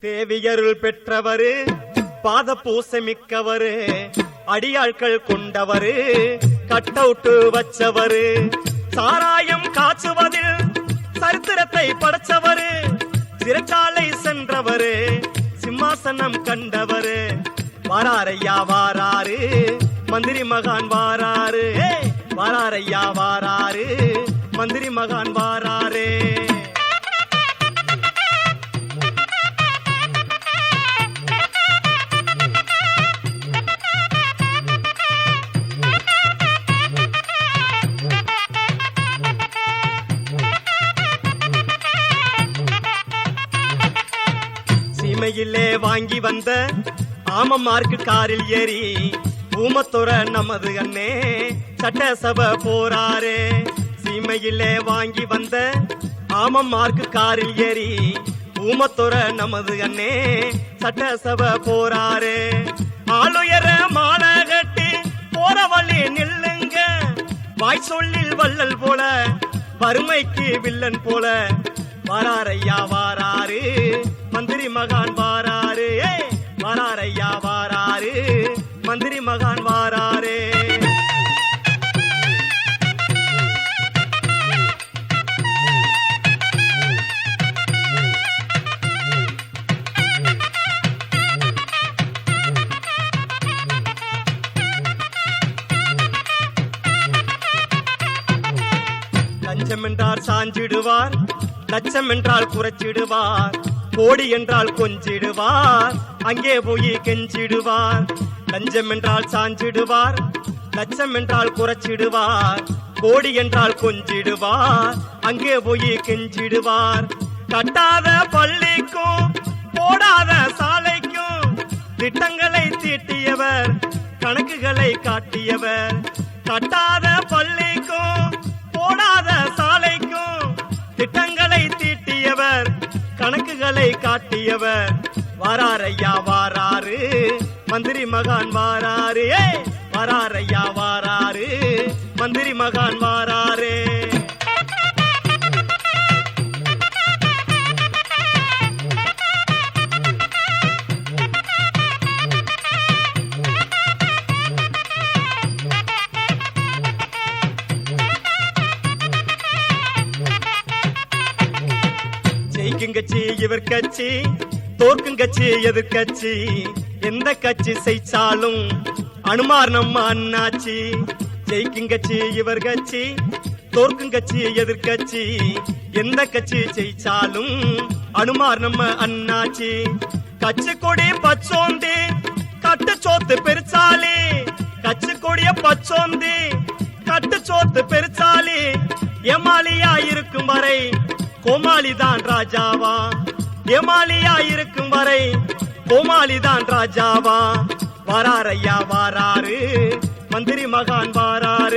தேவியருள் பெற்றவரு பாத பூசமிக்கவரு அடியாட்கள் கொண்டவரு கட்டவுட்டு வச்சவரு சாராயம் காய்ச்சுவதில் சரித்திரத்தை படைச்சவரு சிறைச்சாலை சென்றவரு சிம்மாசனம் கண்டவரு வாராரையா வாராரு மந்திரி மகான் வாராரு வாராரையா வாராரு மந்திரி மகான் வாராரு. சீமையிலே வாங்கி வந்த ஆமமார்க்கு காரில் ஏறி ஊமத்துற நமது அண்ணே சட்டசபை போறாரே. சீமையிலே வாங்கி வந்த ஆமமார்க்கு காரில் ஏறி ஊமத்துற நமது அண்ணே சட்டசபை போறாரே. ஆளுயர மாலை கட்டி போற வழி நில்லுங்க வாய் சொல்லில் வள்ளல் போல வறுமைக்கு வில்லன் போல வாராரையா வாராரு மந்திரி மகான் வாராரு வாராரையா வாராரு மந்திரி மகான் வாராரு. லஞ்சம் என்றால் சாஞ்சிடுவார் லட்சம் என்றால் குறைச்சிடுவார் கோடி என்றால் கொஞ்சிடுவார் அங்கே போய் கெஞ்சிடுவார். லஞ்சம் என்றால் சாஞ்சிடுவார் லட்சம் என்றால் குறைச்சிடுவார் கோடி என்றால் கொஞ்சிடுவார் அங்கே போய் கெஞ்சிடுவார். கட்டாத பள்ளிக்கும் போடாத சாலைக்கும் திட்டங்களை தீட்டியவர் கணக்குகளை காட்டியவர். கட்டாத பள்ளிக்கும் போடாத சாலைக்கும் திட்டங்களை தீட்டியவர் கணக்குகளை காட்டியவர் வாராரையா வாராரு மந்திரி மகான் வாராரு வாராரையா வாராரு மந்திரி மகான் வாராரு. ஜெயிக்குங்கச்சி இவர் கட்சி தோற்குங்கச்சி எதிர்கட்சி எந்த கட்சி செய்தாலும் அனுமார் நம்ம அண்ணாச்சி. ஜெயிக்குங்கச்சி இவர் கட்சி தோற்குங்கட்சி எதிர்கட்சி எந்த கட்சி ஜெயிச்சாலும் அனுமார் நம்ம அண்ணாச்சி. கட்சி கொடி பச்சோந்தி கட்டு சோத்து பெருச்சாலி கட்சி கொடிய பச்சோந்தி கட்டு சோத்து பெருச்சாலி ஏமாலியா இருக்கும் வரை கோமாளிதான் ராஜாவா ஏமாலியா இருக்கும் வரை கோமாளிதான் ராஜாவா வாராரையா வாராரு மந்திரி மகான் வாராரு